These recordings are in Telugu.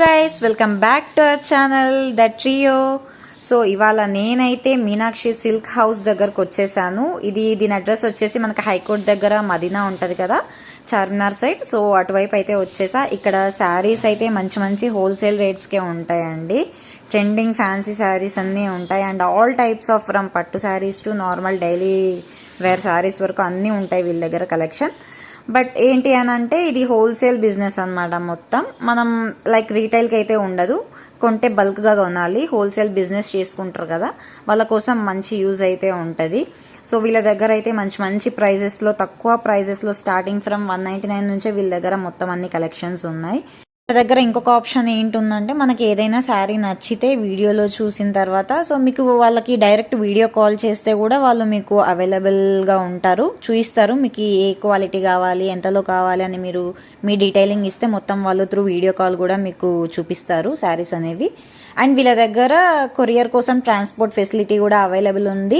Guys welcome back to our channel the trio. So ఇవాళ నేనైతే మీనాక్షి సిల్క్ హౌస్ దగ్గరకు వచ్చేసాను. దీని అడ్రస్ వచ్చేసి మనకి హైకోర్ట్ దగ్గర మదీనా ఉంటుంది కదా, చార్మినార్ సైడ్. సో అటువైపు అయితే వచ్చేసా. ఇక్కడ శారీస్ అయితే మంచి మంచి హోల్సేల్ రేట్స్కే ఉంటాయండి. ట్రెండింగ్ ఫ్యాన్సీ శారీస్ అన్నీ ఉంటాయి and all types of from పట్టు sarees to normal daily wear sarees వరకు అన్నీ ఉంటాయి వీళ్ళ దగ్గర కలెక్షన్. బట్ ఏంటి అని అంటే ఇది హోల్సేల్ బిజినెస్ అనమాట. మొత్తం మనం లైక్ రీటైల్కి అయితే ఉండదు, కొంటే బల్క్గా కొనాలి. హోల్సేల్ బిజినెస్ చేసుకుంటారు కదా, వాళ్ళ కోసం మంచి యూజ్ అయితే ఉంటుంది. సో వీళ్ళ దగ్గర అయితే మంచి మంచి ప్రైజెస్లో, తక్కువ ప్రైజెస్లో స్టార్టింగ్ ఫ్రమ్ 199 నుంచే వీళ్ళ దగ్గర మొత్తం అన్ని కలెక్షన్స్ ఉన్నాయి. దగ్గర ఇంకొక ఆప్షన్ ఏంటుందంటే, మనకి ఏదైనా శారీ నచ్చితే వీడియోలో చూసిన తర్వాత సో మీకు వాళ్ళకి డైరెక్ట్ వీడియో కాల్ చేస్తే కూడా వాళ్ళు మీకు అవైలబుల్గా ఉంటారు, చూపిస్తారు మీకు ఏ క్వాలిటీ కావాలి, ఎంతలో కావాలి అని మీరు మీ డీటెయిలింగ్ ఇస్తే మొత్తం వాళ్ళు త్రూ వీడియో కాల్ కూడా మీకు చూపిస్తారు శారీస్ అనేవి. అండ్ వీళ్ళ దగ్గర కొరియర్ కోసం ట్రాన్స్పోర్ట్ ఫెసిలిటీ కూడా అవైలబుల్ ఉంది.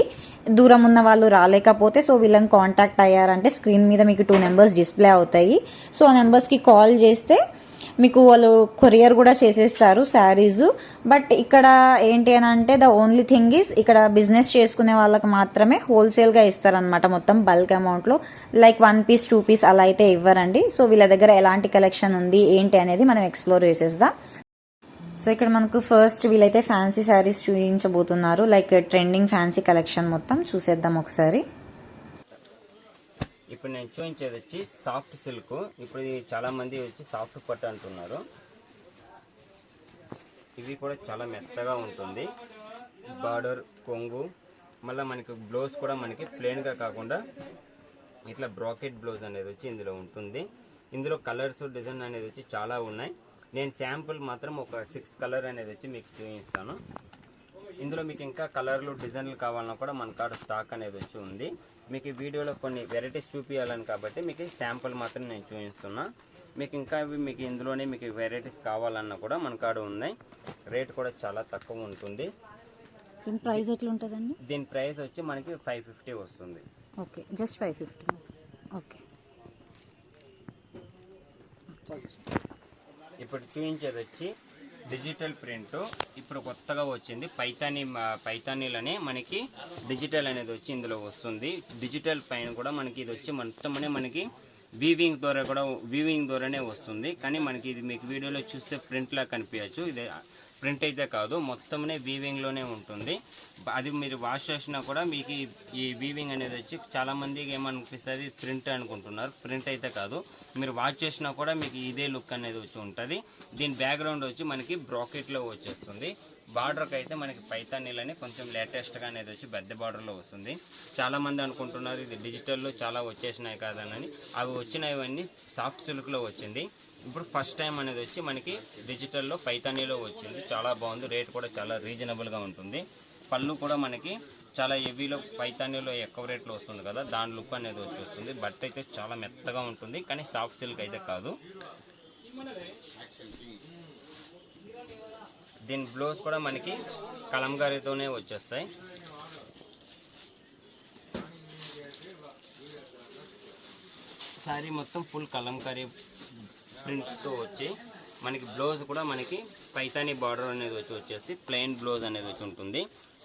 దూరం ఉన్న వాళ్ళు రాలేకపోతే సో వీళ్ళని కాంటాక్ట్ అయ్యారంటే స్క్రీన్ మీద మీకు 2 నెంబర్స్ డిస్ప్లే అవుతాయి. సో ఆ నెంబర్స్కి కాల్ చేస్తే మీకు వాళ్ళు కొరియర్ కూడా చేసేస్తారు శారీస్. బట్ ఇక్కడ ఏంటి అని అంటే ద ఓన్లీ థింగ్ ఈస్, ఇక్కడ బిజినెస్ చేసుకునే వాళ్ళకి మాత్రమే హోల్సేల్గా ఇస్తారనమాట, మొత్తం బల్క్ అమౌంట్లో. లైక్ 1 పీస్ 2 పీస్ అలా అయితే ఇవ్వరండి. సో వీళ్ళ దగ్గర ఎలాంటి కలెక్షన్ ఉంది ఏంటి అనేది మనం ఎక్స్ప్లోర్ చేసేద్దాం. సో ఇక్కడ మనకు ఫస్ట్ వీళ్ళైతే ఫ్యాన్సీ శారీస్ చూపించబోతున్నారు, లైక్ ట్రెండింగ్ ఫ్యాన్సీ కలెక్షన్ మొత్తం చూసేద్దాం ఒకసారి. ఇప్పుడు నేను చూపించేది వచ్చి సాఫ్ట్ సిల్క్. ఇప్పుడు చాలా మంది వచ్చి సాఫ్ట్ పట్టు అంటున్నారు. ఇవి కూడా చాలా మెత్తగా ఉంటుంది. బార్డర్ కొంగు, మళ్ళీ మనకి బ్లౌజ్ కూడా మనకి ప్లెయిన్గా కాకుండా ఇట్లా బ్రాకెట్ బ్లౌజ్ అనేది వచ్చి ఇందులో ఉంటుంది. ఇందులో కలర్స్ డిజైన్ అనేది వచ్చి చాలా ఉన్నాయి. నేను శాంపుల్ మాత్రం ఒక 6 కలర్ అనేది వచ్చి మీకు చూపిస్తాను. ఇందులో మీకు ఇంకా కలర్లు డిజైన్లు కావాలన్నా కూడా మన కాడ స్టాక్ అనేది వచ్చి ఉంది. మీకు ఈ వీడియోలో కొన్ని వెరైటీస్ చూపించాలని కాబట్టి మీకు శాంపుల్ మాత్రం నేను చూపిస్తున్నా. మీకు ఇంకా మీకు ఇందులోనే మీకు వెరైటీస్ కావాలన్నా కూడా మన కాడ ఉన్నాయి. రేట్ కూడా చాలా తక్కువ ఉంటుంది. దీని ప్రైస్ ఎట్లా ఉంటుందండి? దీని ప్రైస్ వచ్చి మనకి 550 వస్తుంది. Okay, just 550. ఓకే, ఇప్పుడు చూపించేది వచ్చి డిజిటల్ ప్రింట్. ఇప్పుడు కొత్తగా వచ్చింది పైతానీలోనే మనకి డిజిటల్ అనేది వచ్చి ఇందులో వస్తుంది. డిజిటల్ పైన కూడా మనకి ఇది వచ్చి మొత్తమనే మనకి వీవింగ్ ద్వారానే వస్తుంది. కానీ మనకి ఇది మీకు వీడియోలో చూస్తే ప్రింట్ లా కనిపించచ్చు. ఇది ప్రింట్ అయితే కాదు, మొత్తమనే వీవింగ్లోనే ఉంటుంది. అది మీరు వాష్ చేసినా కూడా మీకు ఈ వీవింగ్ అనేది వచ్చి చాలామందికి ఏమనిపిస్తుంది, ప్రింట్ అనుకుంటున్నారు. ప్రింట్ అయితే కాదు, మీరు వాష్ చేసినా కూడా మీకు ఇదే లుక్ అనేది వచ్చి ఉంటుంది. దీని బ్యాక్గ్రౌండ్ వచ్చి మనకి బ్రాకెట్లో వచ్చేస్తుంది. బార్డర్కి అయితే మనకి పైతానీలని కొంచెం లేటెస్ట్గా అనేది వచ్చి పెద్ద బార్డర్లో వస్తుంది. చాలామంది అనుకుంటున్నారు ఇది డిజిటల్లో చాలా వచ్చేసినాయి కాదని. అవి వచ్చినవన్నీ సాఫ్ట్ సిల్క్లో వచ్చింది. ఇప్పుడు ఫస్ట్ టైం అనేది వచ్చి మనకి డిజిటల్లో పైతానీలో వచ్చింది. చాలా బాగుంది. రేట్ కూడా చాలా రీజనబుల్గా ఉంటుంది. పళ్ళు కూడా మనకి చాలా హెవీలో పైతానీలో ఎక్కువ రేట్లో వస్తుంది కదా, దాని లుక్ అనేది వచ్చి వస్తుంది. బట్ట అయితే చాలా మెత్తగా ఉంటుంది, కానీ సాఫ్ట్ సిల్క్ అయితే కాదు. దీని బ్లౌజ్ కూడా మనకి కలంకారీతోనే వచ్చేస్తాయి. శారీ మొత్తం ఫుల్ కలంకారీ ప్రింట్తో వచ్చి మనకి బ్లౌజ్ కూడా మనకి పైతానీ బార్డర్ అనేది వచ్చేసి ప్లెయిన్ బ్లౌజ్ అనేది వచ్చి ఉంటుంది.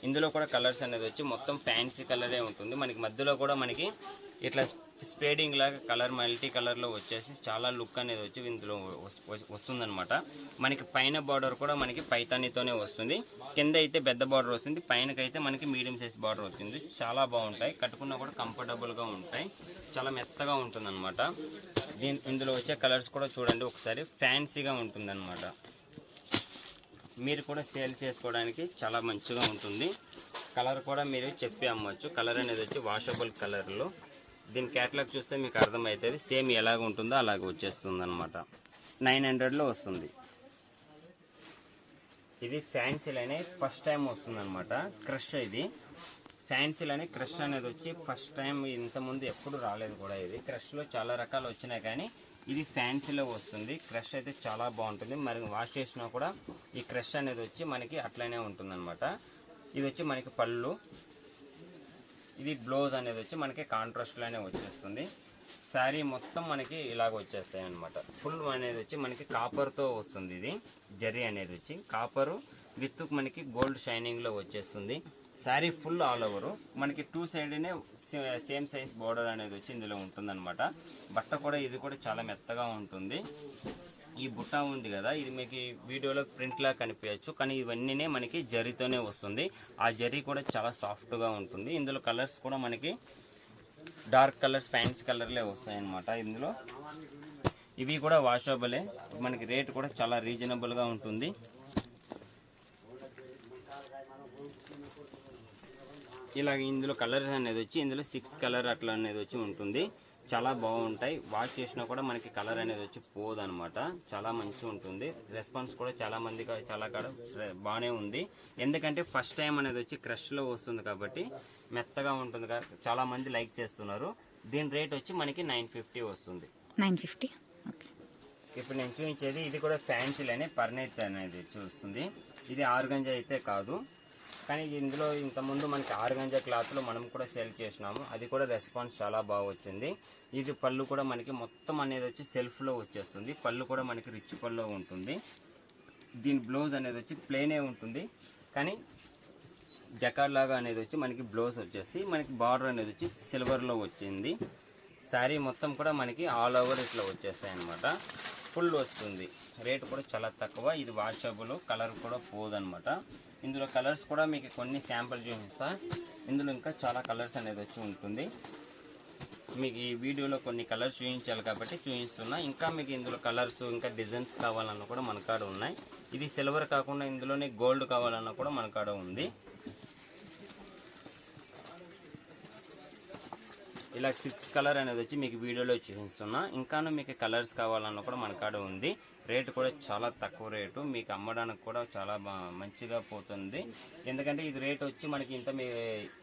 ఇందులో కూడా కలర్స్ అనేది వచ్చి మొత్తం ఫ్యాన్సీ కలరే ఉంటుంది. మనకి మధ్యలో కూడా మనకి ఇట్లా స్ప్రేడింగ్ లాగా కలర్ మల్టీ కలర్లో వచ్చేసి చాలా లుక్ అనేది వచ్చి ఇందులో వస్తుందన్నమాట. మనకి పైన బార్డర్ కూడా మనకి పైతానీతోనే వస్తుంది. కింద అయితే పెద్ద బార్డర్ వస్తుంది, పైనకైతే మనకి మీడియం సైజ్ బార్డర్ వచ్చింది. చాలా బాగుంటాయి, కట్టుకున్నా కూడా కంఫర్టబుల్గా ఉంటాయి, చాలా మెత్తగా ఉంటుంది అనమాట. ఇందులో వచ్చే కలర్స్ కూడా చూడండి ఒకసారి, ఫ్యాన్సీగా ఉంటుంది అనమాట. మీరు కూడా సేల్ చేసుకోవడానికి చాలా మంచిగా ఉంటుంది. కలర్ కూడా మీరు చెప్పి అమ్మవచ్చు. కలర్ అనేది వచ్చి వాషబుల్ కలర్లో. దీని క్యాటలాగ్ చూస్తే మీకు అర్థమవుతుంది, సేమ్ ఎలాగ ఉంటుందో అలాగ వచ్చేస్తుంది అనమాట. 900లో వస్తుంది. ఇది ఫ్యాన్సీలోనే ఫస్ట్ టైం వస్తుంది అనమాట. క్రష్, ఇది ఫ్యాన్సీలోనే క్రష్ అనేది వచ్చి ఫస్ట్ టైం. ఇంతకుముందు ఎప్పుడు రాలేదు కూడా. ఇది క్రష్లో చాలా రకాలు వచ్చినాయి, కానీ ఇది ఫ్యాన్సీలో వస్తుంది. క్రష్ అయితే చాలా బాగుంటుంది. మరి వాష్ చేసినా కూడా ఈ క్రష్ అనేది వచ్చి మనకి అట్లనే ఉంటుంది అనమాట. ఇది వచ్చి మనకి పళ్ళు, ఇది బ్లౌజ్ అనేది వచ్చి మనకి కాంట్రాస్ట్లోనే వచ్చేస్తుంది. శారీ మొత్తం మనకి ఇలాగ వచ్చేస్తాయి అనమాట. ఫుల్ అనేది వచ్చి మనకి కాపర్తో వస్తుంది. ఇది జరీ అనేది వచ్చి కాపరు విత్ మనకి గోల్డ్ షైనింగ్లో వచ్చేస్తుంది. శారీ ఫుల్ ఆల్ ఓవర్ మనకి 2 సైడ్నే సేమ్ సైజ్ బోర్డర్ అనేది వచ్చి ఇందులో ఉంటుందన్నమాట. బట్ట కూడా ఇది కూడా చాలా మెత్తగా ఉంటుంది. ఈ బుట్ట ఉంది కదా, ఇది మీకు వీడియోలో ప్రింట్ లా కనిపించచ్చు, కానీ ఇవన్నీ మనకి జరీతోనే వస్తుంది. ఆ జరీ కూడా చాలా సాఫ్ట్గా ఉంటుంది. ఇందులో కలర్స్ కూడా మనకి డార్క్ కలర్స్, ఫ్యాన్సీ కలర్లే వస్తాయి అన్నమాట. ఇందులో ఇవి కూడా వాషబులే. మనకి రేట్ కూడా చాలా రీజనబుల్గా ఉంటుంది. ఇలాగ ఇందులో కలర్స్ అనేది వచ్చి ఇందులో 6 కలర్ అట్లా అనేది వచ్చి ఉంటుంది. చాలా బాగుంటాయి. వాష్ చేసినా కూడా మనకి కలర్ అనేది వచ్చి పోదు అనమాట. చాలా మంచిగా ఉంటుంది. రెస్పాన్స్ కూడా చాలా మందికి చాలా కాడ బాగానే ఉంది. ఎందుకంటే ఫస్ట్ టైం అనేది వచ్చి క్రష్లో వస్తుంది కాబట్టి మెత్తగా ఉంటుంది. చాలా మంది లైక్ చేస్తున్నారు. దీని రేట్ వచ్చి మనకి 950 వస్తుంది. 950. ఓకే. ఇప్పుడు నేను చూపించేది ఇది కూడా ఫ్యాన్సీలోనే పర్నైత్ అనేది వచ్చి వస్తుంది. ఇది ఆర్గంజా అయితే కాదు, కానీ ఇందులో ఇంతకుముందు మనకి ఆర్గంజా క్లాత్లో మనం కూడా సేల్ చేసినాము. అది కూడా రెస్పాన్స్ చాలా బాగా వచ్చింది. ఇది పళ్ళు కూడా మనకి మొత్తం అనేది వచ్చి సెల్ఫ్లో వచ్చేస్తుంది. పళ్ళు కూడా మనకి రిచ్ పళ్ళు ఉంటుంది. దీని బ్లౌజ్ అనేది వచ్చి ప్లెయినే ఉంటుంది, కానీ జకార్డ్ లాగా అనేది వచ్చి మనకి బ్లౌజ్ వచ్చేసి మనకి బార్డర్ అనేది వచ్చి సిల్వర్లో వచ్చింది. శారీ మొత్తం కూడా మనకి ఆల్ ఓవర్ ఇట్లా వచ్చేస్తాయి అన్నమాట. ఫుల్ వస్తుంది. రేట్ కూడా చాలా తక్కువ. ఇది వాషబుల్, కలర్ కూడా పోదనమాట. ఇందులో కలర్స్ కూడా మీకు కొన్ని శాంపుల్ చూపిస్తా. ఇందులో ఇంకా చాలా కలర్స్ అనేది వచ్చి ఉంటుంది. మీకు ఈ వీడియోలో కొన్ని కలర్స్ చూపించాలి కాబట్టి చూపిస్తున్నా. ఇంకా మీకు ఇందులో కలర్స్ ఇంకా డిజైన్స్ కావాలన్నా కూడా మన కాడ ఉన్నాయి. ఇది సిల్వర్ కాకుండా ఇందులోనే గోల్డ్ కావాలన్నా కూడా మన కాడ ఉంది. ఇలా 6 కలర్ అనేది వచ్చి మీకు వీడియోలో చూపిస్తున్నా. ఇంకాను మీకు కలర్స్ కావాలన్నా కూడా మన కాడ ఉంది. రేటు కూడా చాలా తక్కువ రేటు, మీకు అమ్మడానికి కూడా చాలా మంచిగా పోతుంది. ఎందుకంటే ఇది రేట్ వచ్చి మనకి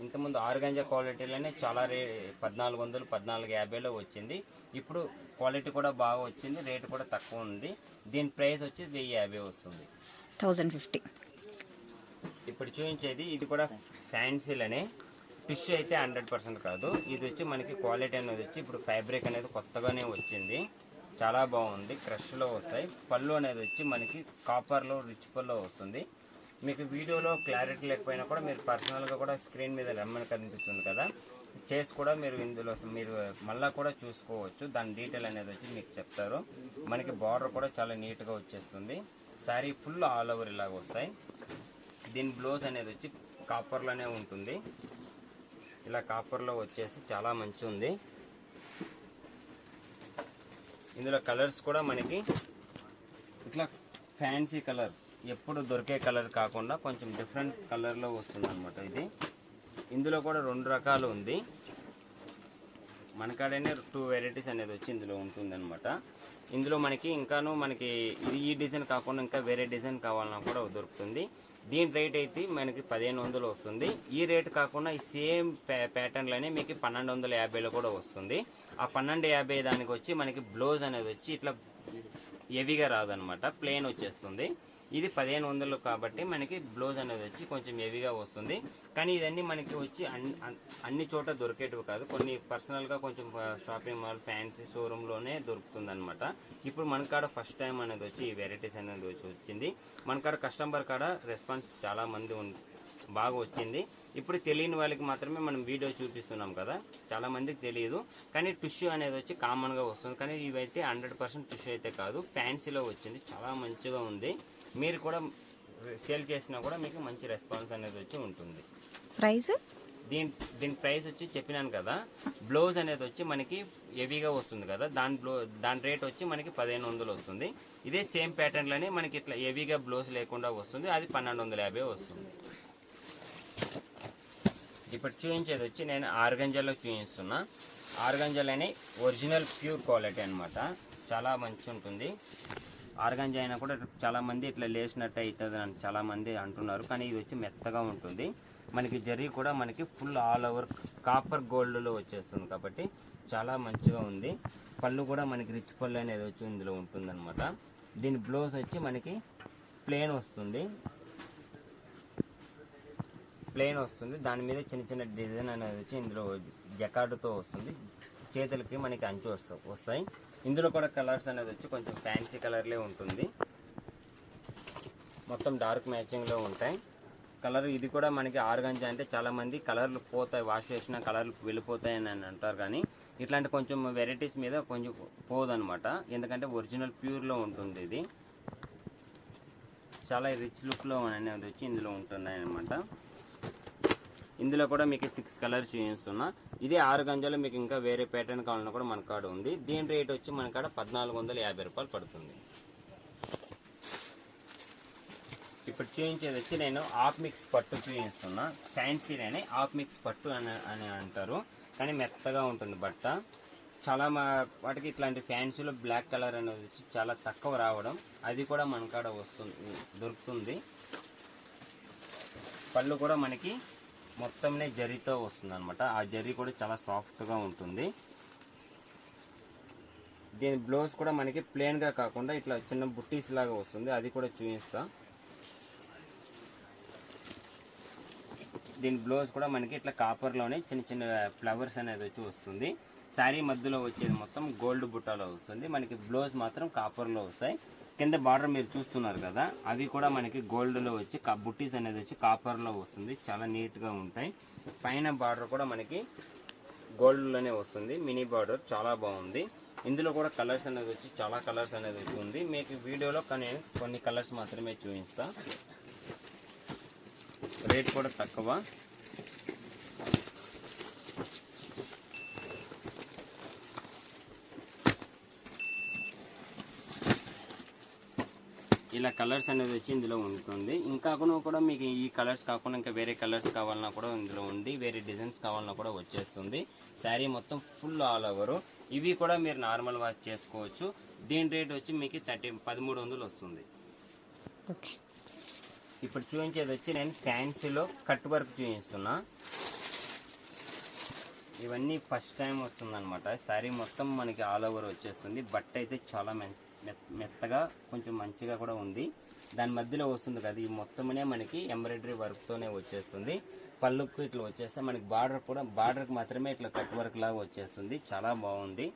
ఇంతకుముందు ఆర్గంజా క్వాలిటీలోనే చాలా 1400, 1450లో వచ్చింది. ఇప్పుడు క్వాలిటీ కూడా బాగా వచ్చింది, రేటు కూడా తక్కువ ఉంది. దీని ప్రైస్ వచ్చి 1050 వస్తుంది. 1050. ఇప్పుడు చూపించేది ఇది కూడా ఫ్యాన్సీలోనే. టిష్యూ అయితే 100% కాదు. ఇది వచ్చి మనకి క్వాలిటీ అనేది వచ్చి ఇప్పుడు ఫ్యాబ్రిక్ అనేది కొత్తగానే వచ్చింది. చాలా బాగుంది. క్రష్లో వస్తాయి. పళ్ళు అనేది వచ్చి మనకి కాపర్లో రిచ్ పళ్ళు వస్తుంది. మీకు వీడియోలో క్లారిటీ లేకపోయినా కూడా మీరు పర్సనల్గా కూడా స్క్రీన్ మీద రమ్మని కనిపిస్తుంది కదా, చేసి కూడా మీరు ఇందులో మీరు మళ్ళీ కూడా చూసుకోవచ్చు. దాని డీటెయిల్ అనేది వచ్చి మీకు చెప్తారు. మనకి బార్డర్ కూడా చాలా నీట్గా వచ్చేస్తుంది. శారీ ఫుల్ ఆల్ ఓవర్ ఇలాగ వస్తాయి. దీని బ్లౌజ్ అనేది వచ్చి కాపర్లోనే ఉంటుంది. ఇలా కాపర్లో వచ్చేసి చాలా మంచి ఉంది. ఇందులో కలర్స్ కూడా మనకి ఇట్లా ఫ్యాన్సీ కలర్, ఎప్పుడు దొరికే కలర్ కాకుండా కొంచెం డిఫరెంట్ కలర్లో వస్తుంది అనమాట. ఇది ఇందులో కూడా 2 రకాలు ఉంది. మనకాడనే 2 వెరైటీస్ అనేది వచ్చి ఇందులో ఉంటుంది అనమాట. ఇందులో మనకి ఇంకాను మనకి ఈ డిజైన్ కాకుండా ఇంకా వేరే డిజైన్ కావాలన్నా కూడా దొరుకుతుంది. దీని రేట్ అయితే మనకి 1500 వస్తుంది. ఈ రేట్ కాకుండా ఈ సేమ్ ప్యాటర్న్లోనే మీకు 1250లో కూడా వస్తుంది. ఆ 1250 దానికి వచ్చి మనకి బ్లౌజ్ అనేది వచ్చి ఇట్లా హెవీగా రాదనమాట, ప్లెయిన్ వచ్చేస్తుంది. ఇది 1500 కాబట్టి మనకి బ్లౌజ్ అనేది వచ్చి కొంచెం హెవీగా వస్తుంది. కానీ ఇదన్నీ మనకి వచ్చి అన్ని చోట దొరికేటివి కాదు. కొన్ని పర్సనల్గా కొంచెం షాపింగ్ మాల్, ఫ్యాన్సీ షోరూంలోనే దొరుకుతుంది అనమాట. ఇప్పుడు మన కాడ ఫస్ట్ టైం అనేది వచ్చి ఈ వెరైటీస్ అనేది వచ్చింది. మన కాడ కస్టమర్ కాడ రెస్పాన్స్ చాలా మంది బాగా వచ్చింది. ఇప్పుడు తెలియని వాళ్ళకి మాత్రమే మనం వీడియో చూపిస్తున్నాం కదా, చాలా మందికి తెలియదు. కానీ టిష్యూ అనేది వచ్చి కామన్గా వస్తుంది. కానీ ఇవైతే 100% టిష్యూ అయితే కాదు, ఫ్యాన్సీలో వచ్చింది. చాలా మంచిగా ఉంది. మీరు కూడా సేల్ చేసినా కూడా మీకు మంచి రెస్పాన్స్ అనేది వచ్చి ఉంటుంది. ప్రైస్ దీని ప్రైస్ వచ్చి చెప్పినాను కదా, బ్లౌజ్ అనేది వచ్చి మనకి హెవీగా వస్తుంది కదా, దాని రేట్ వచ్చి మనకి 1500 వస్తుంది. ఇదే సేమ్ ప్యాటర్న్లోనే మనకి ఇట్లా హెవీగా బ్లౌజ్ లేకుండా వస్తుంది, అది 1250 వస్తుంది. ఇప్పుడు చూపించేది వచ్చి నేను ఆర్గంజాలో చూపిస్తున్నా. ఆర్గంజాలోనే ఒరిజినల్ ప్యూర్ క్వాలిటీ అనమాట. చాలా మంచి ఉంటుంది. ఆర్గంజా అయినా కూడా చాలా మంది ఇట్లా లేచినట్టు అవుతుంది అని చాలా మంది అంటున్నారు. కానీ ఇది వచ్చి మెత్తగా ఉంటుంది. మనకి జరీ కూడా మనకి ఫుల్ ఆల్ ఓవర్ కాపర్ గోల్డ్లో వచ్చేస్తుంది కాబట్టి చాలా మంచిగా ఉంది. పళ్ళు కూడా మనకి రిచ్ పళ్ళు అనేది వచ్చి ఇందులో ఉంటుందన్నమాట. దీని బ్లౌజ్ వచ్చి మనకి ప్లెయిన్ వస్తుంది. దాని మీద చిన్న చిన్న డిజైన్ అనేది వచ్చి ఇందులో జకార్డుతో వస్తుంది. చేతులకి మనకి అంచు వస్తాయి. ఇందులో కూడా కలర్స్ అనేది వచ్చి కొంచెం ఫ్యాన్సీ కలర్లే ఉంటుంది, మొత్తం డార్క్ మ్యాచింగ్లో ఉంటాయి. కలర్ ఇది కూడా మనకి ఆర్గంజా అంటే చాలా మంది కలర్లు పోతాయి, వాష్ చేసిన కలర్లు వెళ్ళిపోతాయి అని అంటారు. కానీ ఇట్లాంటి కొంచెం వెరైటీస్ మీద కొంచెం పోదనమాట, ఎందుకంటే ఒరిజినల్ ప్యూర్లో ఉంటుంది. ఇది చాలా రిచ్ లుక్లో అనేది వచ్చి ఇందులో ఉంటున్నాయి అనమాట. ఇందులో కూడా మీకు 6 కలర్స్ చూపిస్తున్నా. ఇదే ఆర్గంజాలో మీకు ఇంకా వేరే ప్యాటర్న్ కావాలన్నా కూడా మన కాడ ఉంది. దీని రేట్ వచ్చి మన కాడ 1450 రూపాయలు పడుతుంది. ఇప్పుడు చూపించేది వచ్చి నేను హాఫ్ మిక్స్ పట్టు చూపిస్తున్నా. ఫ్యాన్సీలోనే హాఫ్ మిక్స్ పట్టు అని అంటారు, కానీ మెత్తగా ఉంటుంది బట్ట. చాలా వాటికి ఇట్లాంటి ఫ్యాన్సీలో బ్లాక్ కలర్ అనేది వచ్చి చాలా తక్కువ రావడం, అది కూడా మన కాడ దొరుకుతుంది. పళ్ళు కూడా మనకి మొత్తంనే జరీతో వస్తుంది అనమాట. ఆ జరీ కూడా చాలా సాఫ్ట్గా ఉంటుంది. దీని బ్లౌజ్ కూడా మనకి ప్లెయిన్గా కాకుండా ఇట్లా చిన్న బుట్టీస్ లాగా వస్తుంది, అది కూడా చూపిస్తా. దీని బ్లౌజ్ కూడా మనకి ఇట్లా కాపర్లోనే చిన్న చిన్న ఫ్లవర్స్ అనేది వచ్చి వస్తుంది. శారీ మధ్యలో వచ్చేది మొత్తం గోల్డ్ బుట్టాలో వస్తుంది, మనకి బ్లౌజ్ మాత్రం కాపర్లో వస్తాయి. కింద బార్డర్ మీరు చూస్తున్నారు కదా, అవి కూడా మనకి గోల్డ్లో వచ్చి బుట్టీస్ అనేది వచ్చి కాపర్లో వస్తుంది, చాలా నీట్గా ఉంటాయి. పైన బార్డర్ కూడా మనకి గోల్డ్లోనే వస్తుంది, మినీ బార్డర్ చాలా బాగుంది. ఇందులో కూడా కలర్స్ అనేది వచ్చి చాలా కలర్స్ అనేది వచ్చి ఉంది. మీకు వీడియోలో కానీ కొన్ని కలర్స్ మాత్రమే చూపిస్తా. రేట్ కూడా తక్కువ. ఇలా కలర్స్ అనేది వచ్చి ఇందులో ఉంటుంది. ఇంకా కూడా మీకు ఈ కలర్స్ కాకుండా ఇంకా వేరే కలర్స్ కావాలన్నా కూడా ఇందులో ఉంది, వేరే డిజైన్స్ కావాలన్నా కూడా వచ్చేస్తుంది. శారీ మొత్తం ఫుల్ ఆల్ ఓవర్. ఇవి కూడా మీరు నార్మల్ వాష్ చేసుకోవచ్చు. దీని రేట్ వచ్చి మీకు 1300 వస్తుంది. ఓకే, ఇప్పుడు చూపించేది వచ్చి నేను ఫ్యాన్సీలో కట్ వర్క్ చూపిస్తున్నా. ఇవన్నీ ఫస్ట్ టైం వస్తుంది అనమాట. శారీ మొత్తం మనకి ఆల్ ఓవర్ వచ్చేస్తుంది. బట్ట అయితే చాలా మెత్తగా కొంచెం మంచిగా కూడా ఉంది. దాని మధ్యలో వస్తుంది కదా, ఈ మొత్తమనే మనకి ఎంబ్రాయిడరీ వర్క్తోనే వచ్చేస్తుంది. పళ్ళుకు ఇట్లా వచ్చేస్తే మనకి బార్డర్కి మాత్రమే ఇట్లా కట్ వర్క్ లాగా వచ్చేస్తుంది. చాలా బాగుంది.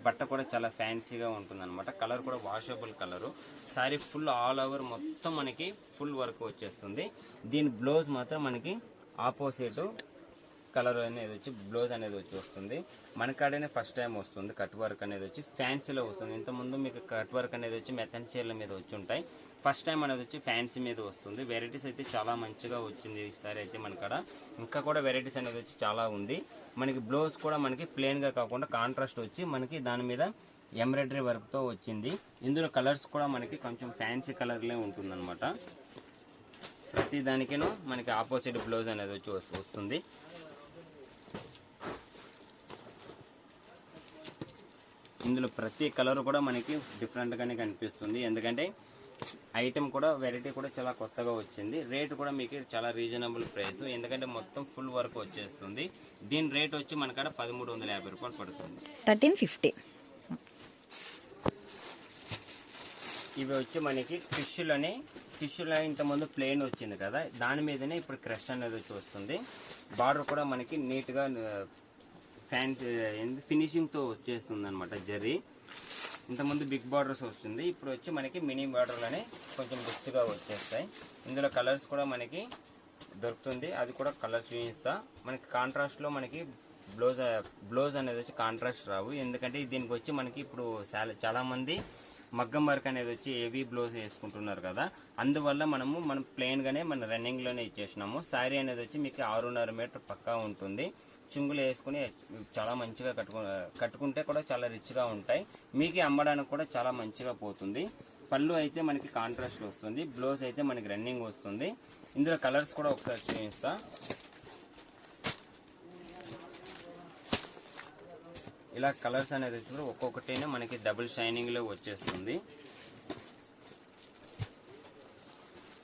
బట్ట కూడా చాలా ఫ్యాన్సీగా ఉంటుంది అనమాట. కలర్ కూడా washable colour. Sorry full all over మొత్తం మనకి ఫుల్ వర్క్ వచ్చేస్తుంది. దీని బ్లౌజ్ మాత్రం మనకి ఆపోజిట్ కలర్ అనేది వచ్చి బ్లౌజ్ అనేది వచ్చి వస్తుంది. మన కాడనే ఫస్ట్ టైం వస్తుంది కట్ వర్క్ అనేది వచ్చి ఫ్యాన్సీలో వస్తుంది. ఇంతకుముందు మీకు కట్ వర్క్ అనేది వచ్చి మెత్తన్ చీరల మీద వచ్చి ఉంటాయి. ఫస్ట్ టైం అనేది వచ్చి ఫ్యాన్సీ మీద వస్తుంది. వెరైటీస్ అయితే చాలా మంచిగా వచ్చింది ఈసారి అయితే మన కాడ. ఇంకా కూడా వెరైటీస్ అనేది వచ్చి చాలా ఉంది. మనకి బ్లౌజ్ కూడా మనకి ప్లెయిన్గా కాకుండా కాంట్రాస్ట్ వచ్చి మనకి దాని మీద ఎంబ్రాయిడరీ వర్క్తో వచ్చింది. ఇందులో కలర్స్ కూడా మనకి కొంచెం ఫ్యాన్సీ కలర్లే ఉంటుందన్నమాట. ప్రతి దానికినూ మనకి ఆపోజిట్ బ్లౌజ్ అనేది వచ్చి వస్తుంది. ఇందులో ప్రతి కలర్ కూడా మనకి డిఫరెంట్గానే కనిపిస్తుంది. ఎందుకంటే ఐటెం కూడా వెరైటీ కూడా చాలా కొత్తగా వచ్చింది. రేట్ కూడా మీకు చాలా రీజనబుల్ ప్రైస్, ఎందుకంటే మొత్తం ఫుల్ వర్క్ వచ్చేస్తుంది. దీని రేట్ వచ్చి మన కాడ 1350 రూపాయలు పడుతుంది. 1350. ఇవి వచ్చి మనకి టిష్యూలో ఇంతకుముందు ప్లెయిన్ వచ్చింది కదా, దాని మీదనే ఇప్పుడు క్రష్ అనేది వచ్చి వస్తుంది. బార్డర్ కూడా మనకి నీట్గా ఫ్యాన్సీ ఫినిషింగ్తో వచ్చేస్తుంది అనమాట. జరీ ఇంతకుముందు బిగ్ బార్డర్స్ వస్తుంది, ఇప్పుడు వచ్చి మనకి మినీ బార్డర్లోనే కొంచెం రిచ్గా వచ్చేస్తాయి. ఇందులో కలర్స్ కూడా దొరుకుతుంది, అది కూడా కలర్ చూపిస్తా. మనకి కాంట్రాస్ట్లో మనకి బ్లౌజ్ అనేది వచ్చి కాంట్రాస్ట్ రావు, ఎందుకంటే దీనికి వచ్చి మనకి ఇప్పుడు చాలా మంది మగ్గం వర్క్ అనేది వచ్చి హెవీ బ్లౌజ్ వేసుకుంటున్నారు కదా, అందువల్ల మనం ప్లెయిన్గానే మన రన్నింగ్లోనే ఇచ్చేసినాము. శారీ అనేది వచ్చి మీకు 6.5 మీటర్ పక్కా ఉంటుంది. చుంగులు వేసుకుని చాలా మంచిగా కట్టుకుంటే కూడా చాలా రిచ్గా ఉంటాయి. మీకు అమ్మడానికి కూడా చాలా మంచిగా పోతుంది. పళ్ళు అయితే మనకి కాంట్రాస్ట్ వస్తుంది, బ్లౌజ్ అయితే మనకి రన్నింగ్ వస్తుంది. ఇందులో కలర్స్ కూడా ఒకసారి చూపిస్తా. ఇలా కలర్స్ అనేది ఒక్కొక్కటైనా మనకి డబుల్ షైనింగ్లో వచ్చేస్తుంది.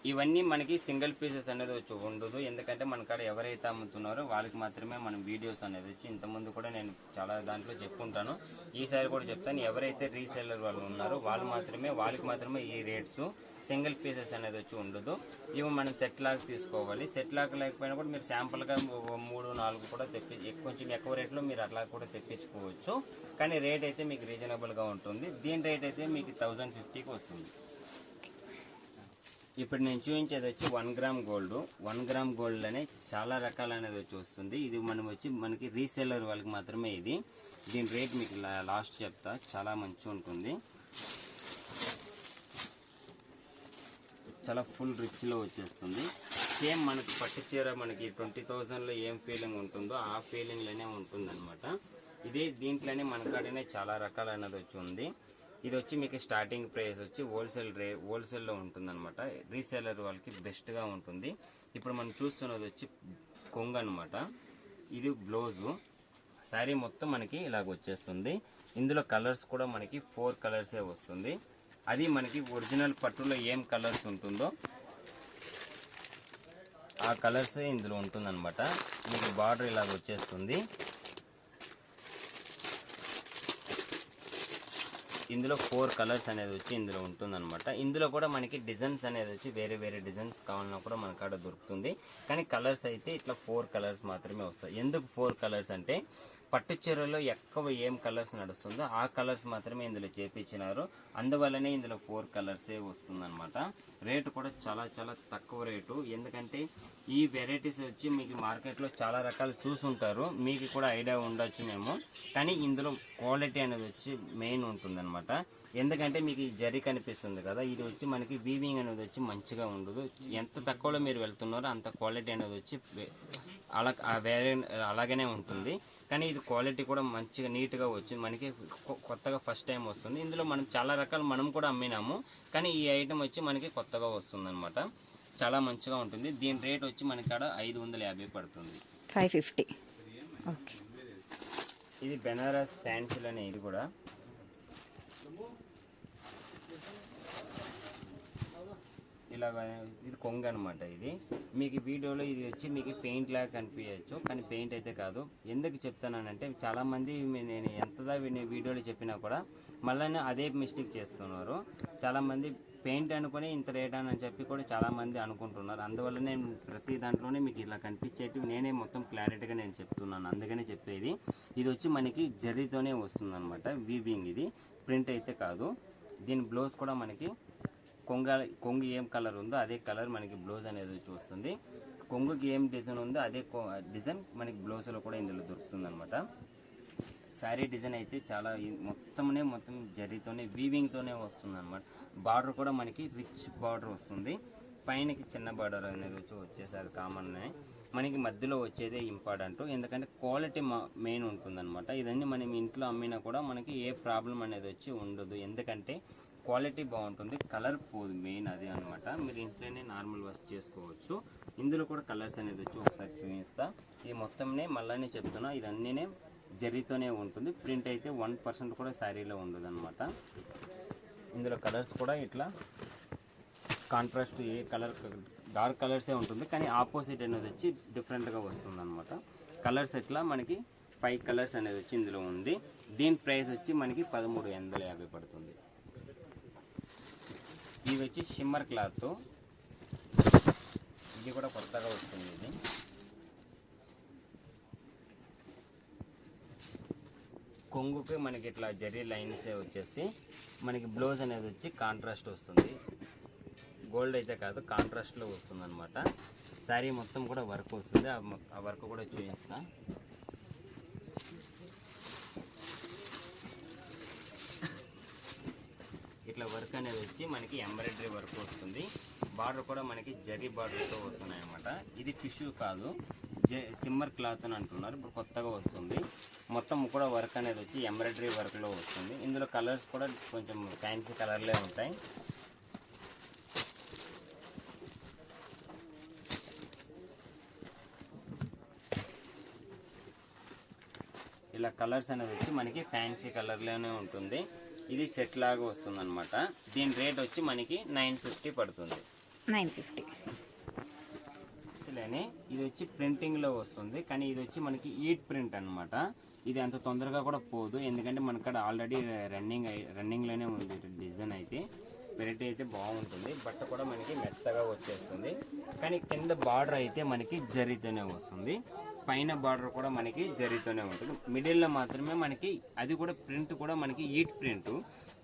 ఇవన్నీ మనకి సింగిల్ పీసెస్ అనేది వచ్చి ఉండదు, ఎందుకంటే మన కాడ ఎవరైతే అమ్ముతున్నారో వాళ్ళకి మాత్రమే మనం వీడియోస్ అనేది వచ్చి ఇంతకుముందు కూడా నేను చాలా దాంట్లో చెప్పుకుంటాను, ఈసారి కూడా చెప్తాను. ఎవరైతే రీసెల్లర్ వాళ్ళు ఉన్నారో వాళ్ళకి మాత్రమే ఈ రేట్స్. సింగిల్ పీసెస్ అనేది వచ్చి ఉండదు. ఇవి మనం సెట్ లాగా తీసుకోవాలి. సెట్ లాగా లేకపోయినా కూడా మీరు శాంపుల్గా 3-4 కూడా కొంచెం ఎక్కువ రేట్లో మీరు అట్లా కూడా తెప్పించుకోవచ్చు. కానీ రేట్ అయితే మీకు రీజనబుల్గా ఉంటుంది. దీని రేట్ అయితే మీకు 1050కి వస్తుంది. ఇప్పుడు నేను చూపించేది వచ్చి 1 గ్రామ్ గోల్డ్. 1 గ్రామ్ గోల్డ్ అనే చాలా రకాలు అనేది వచ్చి వస్తుంది. ఇది మనకి రీసెల్లర్ వాళ్ళకి మాత్రమే ఇది. దీని రేట్ మీకు లాస్ట్ చెప్తా, చాలా మంచిగా ఉంటుంది. చాలా ఫుల్ రిచ్లో వచ్చేస్తుంది. సేమ్ మనకి పట్టు చీర మనకి 20,000లో ఏం ఫీలింగ్ ఉంటుందో ఆ ఫీలింగ్లోనే ఉంటుంది అనమాట. ఇదే దీంట్లోనే మనకాడనే చాలా రకాలు అనేది వచ్చి ఉంది. ఇది వచ్చి మీకు స్టార్టింగ్ ప్రైస్ వచ్చి హోల్సేల్లో ఉంటుంది అనమాట. రీసేలర్ వాళ్ళకి బెస్ట్గా ఉంటుంది. ఇప్పుడు మనం చూస్తున్నది వచ్చి కొంగు అనమాట. ఇది బ్లౌజు. శారీ మొత్తం మనకి ఇలాగ వచ్చేస్తుంది. ఇందులో కలర్స్ కూడా మనకి 4 కలర్సే వస్తుంది. అది మనకి ఒరిజినల్ పట్టులో ఏం కలర్స్ ఉంటుందో ఆ కలర్సే ఇందులో ఉంటుందన్నమాట. మీకు బార్డర్ ఇలాగ వచ్చేస్తుంది. ఇందులో 4 కలర్స్ అనేది వచ్చి ఇందులో ఉంటుందన్నమాట. ఇందులో కూడా మనకి డిజైన్స్ అనేది వచ్చి వేరే వేరే డిజైన్స్ కావాలన్నా కూడా మన కాడ దొరుకుతుంది. కానీ కలర్స్ అయితే ఇట్లా 4 కలర్స్ మాత్రమే వస్తాయి. ఎందుకు 4 కలర్స్ అంటే పట్టు చీరలో ఎక్కువ ఏం కలర్స్ నడుస్తుందో ఆ కలర్స్ మాత్రమే ఇందులో చేపించినారు. అందువల్లనే ఇందులో 4 కలర్సే వస్తుందన్నమాట. రేటు కూడా చాలా చాలా తక్కువ రేటు. ఎందుకంటే ఈ వెరైటీస్ వచ్చి మీకు మార్కెట్లో చాలా రకాలు చూసుంటారు, మీకు కూడా ఐడియా ఉండొచ్చునేమో. కానీ ఇందులో క్వాలిటీ అనేది వచ్చి మెయిన్ ఉంటుందన్నమాట. ఎందుకంటే మీకు ఈ జరీ కనిపిస్తుంది కదా, ఇది వచ్చి మనకి వీవింగ్ అనేది వచ్చి మంచిగా ఉండదు. ఎంత తక్కువలో మీరు వెళ్తున్నారో అంత క్వాలిటీ అనేది వచ్చి అలాగనే ఉంటుంది. కానీ ఇది క్వాలిటీ కూడా మంచిగా నీట్గా వచ్చింది. మనకి కొత్తగా ఫస్ట్ టైం వస్తుంది. ఇందులో మనం చాలా రకాలు మనం కూడా అమ్మినాము. కానీ ఈ ఐటమ్ వచ్చి మనకి కొత్తగా వస్తుంది అనమాట. చాలా మంచిగా ఉంటుంది. దీని రేట్ వచ్చి మనకి కాడ 550 పడుతుంది. 550. ఓకే. ఇది బెనారస్ ఫ్యాన్సీలోనే. ఇది కూడా ఇలాగ ఇది కొంగు అనమాట. ఇది మీకు వీడియోలో ఇది వచ్చి మీకు పెయింట్ లాగా కనిపించచ్చు, కానీ పెయింట్ అయితే కాదు. ఎందుకు చెప్తానంటే చాలామంది నేను ఎంతదా వీడియోలో చెప్పినా కూడా మళ్ళీ అదే మిస్టేక్ చేస్తున్నారు. చాలామంది పెయింట్ అనుకుని ఇంత రేట్ అని చెప్పి కూడా చాలామంది అనుకుంటున్నారు. అందువల్ల నేను ప్రతి దాంట్లోనే మీకు ఇలా కనిపించేటి నేనే మొత్తం క్లారిటీగా నేను చెప్తున్నాను. అందుకనే చెప్పేది. ఇది వచ్చి మనకి జరీతోనే వస్తుంది అనమాట. వీవింగ్. ఇది ప్రింట్ అయితే కాదు. దీని బ్లౌజ్ కూడా మనకి కొంగు ఏం కలర్ ఉందో అదే కలర్ మనకి బ్లౌజ్ అనేది వచ్చి వస్తుంది. కొంగుకి ఏం డిజైన్ ఉందో అదే డిజైన్ మనకి బ్లౌజ్లో కూడా ఇందులో దొరుకుతుంది అనమాట. శారీ డిజైన్ అయితే చాలా మొత్తం జరీతోనే వీవింగ్తోనే వస్తుంది అనమాట. బార్డర్ కూడా మనకి రిచ్ బార్డర్ వస్తుంది. పైనకి చిన్న బార్డర్ అనేది వచ్చేసరి కామన్. మనకి మధ్యలో వచ్చేదే ఇంపార్టెంట్. ఎందుకంటే క్వాలిటీ మెయిన్ ఉంటుందన్నమాట. ఇదన్నీ మనం ఇంట్లో అమ్మినా కూడా మనకి ఏ ప్రాబ్లం అనేది వచ్చి ఉండదు. ఎందుకంటే క్వాలిటీ బాగుంటుంది, కలర్ పోదు. మెయిన్ అది అనమాట. మీరు ఇంట్లోనే నార్మల్ వాష్ చేసుకోవచ్చు. ఇందులో కూడా కలర్స్ అనేది వచ్చి ఒకసారి చూపిస్తా. ఇది మొత్తంనే మళ్ళీ చెప్తున్నా, ఇదన్నీనే జరీతోనే ఉంటుంది. ప్రింట్ అయితే 1% కూడా శారీలో ఉండదు అనమాట. ఇందులో కలర్స్ కూడా ఇట్లా కాంట్రాస్ట్ ఏ కలర్ డార్క్ కలర్సే ఉంటుంది, కానీ ఆపోజిట్ అనేది వచ్చి డిఫరెంట్గా వస్తుంది అనమాట. కలర్స్ ఎట్లా మనకి 5 కలర్స్ అనేది వచ్చి ఇందులో ఉంది. దీని ప్రైస్ వచ్చి మనకి 1350 పడుతుంది. ఇది వచ్చి షిమ్మర్ క్లాత్. ఇది కూడా కొత్తగా వస్తుంది. ఇది కొంగుకి మనకి ఇట్లా జరీ లైన్సే వచ్చేసి మనకి బ్లౌజ్ అనేది వచ్చి కాంట్రాస్ట్ వస్తుంది. గోల్డ్ అయితే కాదు, కాంట్రాస్ట్లో వస్తుంది అనమాట. శారీ మొత్తం కూడా వర్క్ వస్తుంది. ఆ వర్క్ కూడా చూపిస్తా. ఇట్లా వర్క్ అనేది వచ్చి మనకి ఎంబ్రాయిడరీ వర్క్ వస్తుంది. బార్డర్ కూడా మనకి జరీ బార్డర్తో వస్తున్నాయి అనమాట. ఇది టిష్యూ కాదు, సిమ్మర్ క్లాత్ అని అంటున్నారు. ఇప్పుడు కొత్తగా వస్తుంది. మొత్తం కూడా వర్క్ అనేది వచ్చి ఎంబ్రాయిడరీ వర్క్లో వస్తుంది. ఇందులో కలర్స్ కూడా కొంచెం ఫ్యాన్సీ కలర్లే ఉంటాయి. ఇలా కలర్స్ అనేది వచ్చి మనకి ఫ్యాన్సీ కలర్లోనే ఉంటుంది. ఇది సెట్ లాగా వస్తుంది అనమాట. దీని రేట్ వచ్చి మనకి 950 పడుతుంది. 950. ఇలానే ఇది వచ్చి ప్రింటింగ్లో వస్తుంది, కానీ ఇది వచ్చి మనకి ఈట్ ప్రింట్ అనమాట. ఇది అంత తొందరగా కూడా పోదు, ఎందుకంటే మనకాడ ఆల్రెడీ రన్నింగ్లోనే ఉంది డిజైన్ అయితే. వెరైటీ అయితే బాగుంటుంది. బట్ట కూడా మనకి మెత్తగా వచ్చేస్తుంది. కానీ కింద బార్డర్ అయితే మనకి జరీతోనే వస్తుంది. పైన బార్డర్ కూడా మనకి జరీతోనే ఉంటుంది. మిడిల్లో మాత్రమే మనకి అది కూడా ప్రింట్ కూడా మనకి ఈట్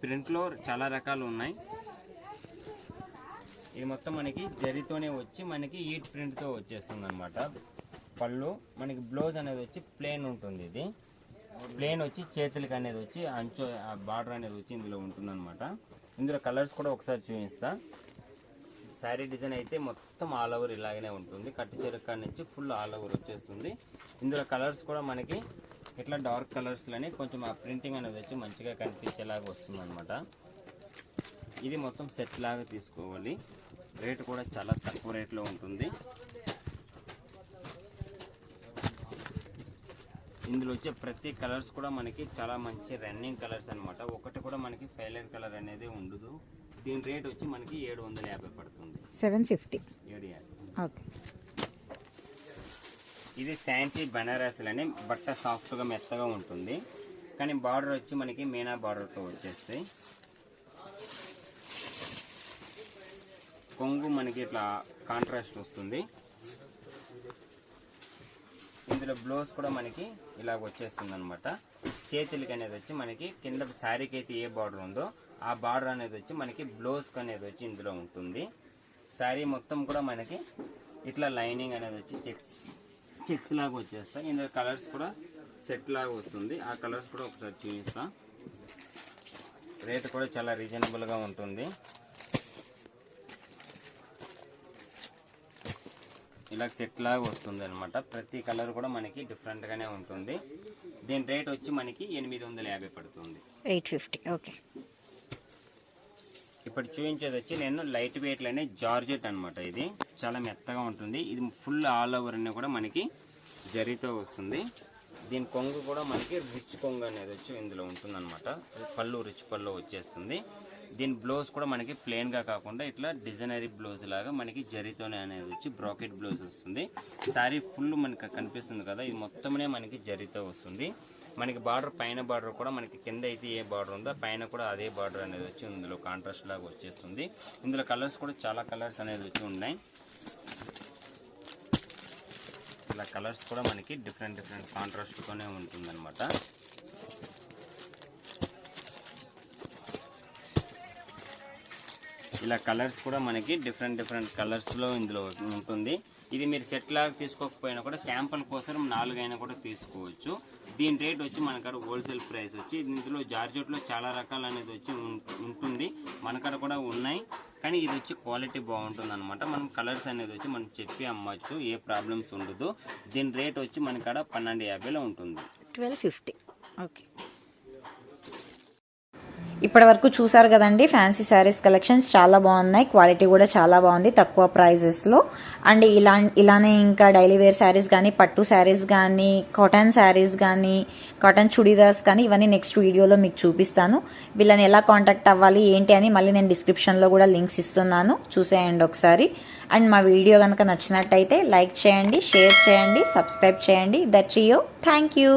ప్రింట్లో చాలా రకాలు ఉన్నాయి. ఇది మొత్తం మనకి జరీతోనే వచ్చి మనకి ఈట్ ప్రింట్తో వచ్చేస్తుంది అనమాట. పళ్ళు మనకి బ్లౌజ్ అనేది వచ్చి ప్లెయిన్ ఉంటుంది. ఇది ప్లెయిన్ వచ్చి చేతులకి అనేది వచ్చి అంచు బార్డర్ అనేది వచ్చి ఇందులో ఉంటుంది అనమాట. ఇందులో కలర్స్ కూడా ఒకసారి చూపిస్తా. శారీ డిజైన్ అయితే మొత్తం ఆల్ ఓవర్ ఇలాగనే ఉంటుంది. కట్టు చెరక నుంచి ఫుల్ ఆల్ ఓవర్ వచ్చేస్తుంది. ఇందులో కలర్స్ కూడా మనకి ఇట్లా డార్క్ కలర్స్లోనే కొంచెం ఆ ప్రింటింగ్ అనేది వచ్చి మంచిగా కనిపించేలాగా వస్తుంది అనమాట. ఇది మొత్తం సెట్ లాగా తీసుకోవాలి. రేట్ కూడా చాలా తక్కువ రేట్లో ఉంటుంది. ఇందులో వచ్చే ప్రతి కలర్స్ కూడా మనకి చాలా మంచి రన్నింగ్ కలర్స్ అనమాట. ఒకటి కూడా మనకి ఫెయిలర్ కలర్ అనేది ఉండదు. దీని రేట్ వచ్చి మనకి 750 పడుతుంది. 750. ఓకే. ఇది ఫ్యాన్సీ బనారస్లని బట్ట సాఫ్ట్గా మెత్తగా ఉంటుంది. కానీ బార్డర్ వచ్చి మనకి మీనా బార్డర్తో వచ్చేస్తాయి. కొంగు మనకి ఇట్లా కాంట్రాస్ట్ వస్తుంది. ఇందులో బ్లౌజ్ కూడా మనకి ఇలా వచ్చేస్తుంది అనమాట. చేతులకి అనేది వచ్చి మనకి కింద శారీకి అయితే ఏ బార్డర్ ఉందో ఆ బార్డర్ అనేది వచ్చి మనకి బ్లౌజ్కి అనేది వచ్చి ఇందులో ఉంటుంది. శారీ మొత్తం కూడా మనకి ఇట్లా లైనింగ్ అనేది వచ్చి చెక్స్ లాగా వచ్చేస్తాయి. ఇందులో కలర్స్ కూడా సెట్ లాగా వస్తుంది. ఆ కలర్స్ కూడా ఒకసారి చూపిస్తా. రేట్ కూడా చాలా రీజనబుల్గా ఉంటుంది. ఇలా సెట్ లాగా వస్తుంది అనమాట. ప్రతి కలర్ కూడా మనకి డిఫరెంట్గానే ఉంటుంది. దీని రేట్ వచ్చి మనకి 850 పడుతుంది. 850. ఓకే. ఇప్పుడు చూపించేది వచ్చి నేను లైట్ వెయిట్లోనే జార్జెట్ అనమాట. ఇది చాలా మెత్తగా ఉంటుంది. ఇది ఫుల్ ఆల్ ఓవర్ అన్నీ కూడా మనకి జరీతో వస్తుంది. దీని కొంగు కూడా మనకి రిచ్ కొంగు అనేది వచ్చి ఇందులో ఉంటుంది అనమాట. పళ్ళు రిచ్ పళ్ళు వచ్చేస్తుంది. దీని బ్లౌజ్ కూడా మనకి ప్లెయిన్గా కాకుండా ఇట్లా డిజైనరీ బ్లౌజ్ లాగా మనకి జరీతోనే అనేది వచ్చి బ్రాకెట్ బ్లౌజ్ వస్తుంది. శారీ ఫుల్ మనకి కనిపిస్తుంది కదా, ఇది మొత్తమే మనకి జరీతో వస్తుంది. మనకి బార్డర్ పైన బార్డర్ కూడా మనకి కింద అయితే ఏ బార్డర్ ఉందో పైన కూడా అదే బార్డర్ అనేది వచ్చి ఇందులో కాంట్రాస్ట్ లాగా వచ్చేస్తుంది. ఇందులో కలర్స్ కూడా చాలా కలర్స్ అనేది వచ్చి ఉన్నాయి. ఇలా కలర్స్ కూడా మనకి డిఫరెంట్ కాంట్రాస్ట్తోనే ఉంటుంది అనమాట. ఇలా కలర్స్ కూడా మనకి డిఫరెంట్ కలర్స్లో ఇందులో ఉంటుంది. ఇది మీరు సెట్ లాగా తీసుకోకపోయినా కూడా శాంపుల్ కోసం 4 అయినా కూడా తీసుకోవచ్చు. దీని రేట్ వచ్చి మనకాడ హోల్సేల్ ప్రైస్ వచ్చి ఇందులో జార్జెట్లో చాలా రకాలు అనేది వచ్చి ఉంటుంది. మనకాడ కూడా ఉన్నాయి. కానీ ఇది వచ్చి క్వాలిటీ బాగుంటుంది అనమాట. మనం కలర్స్ అనేది వచ్చి మనం చెప్పి అమ్మచ్చు, ఏ ప్రాబ్లమ్స్ ఉండదు. దీని రేట్ వచ్చి మనకాడ 1250లో ఉంటుంది. 1250. ఓకే. ఇప్పటి వరకు చూసారు కదండి, ఫ్యాన్సీ శారీస్ కలెక్షన్స్ చాలా బాగున్నాయి. క్వాలిటీ కూడా చాలా బాగుంది తక్కువ ప్రైజెస్లో. అండ్ ఇలానే ఇంకా డైలీ వేర్ శారీస్ కానీ, పట్టు శారీస్ కానీ, కాటన్ శారీస్ కానీ, కాటన్ చుడీదార్స్ కానీ ఇవన్నీ నెక్స్ట్ వీడియోలో మీకు చూపిస్తాను. వీళ్ళని ఎలా కాంటాక్ట్ అవ్వాలి ఏంటి అని మళ్ళీ నేను డిస్క్రిప్షన్లో కూడా లింక్స్ ఇస్తున్నాను, చూసేయండి ఒకసారి. అండ్ మా వీడియో కనుక నచ్చినట్టయితే లైక్ చేయండి, షేర్ చేయండి, సబ్స్క్రైబ్ చేయండి. That trio. Thank you.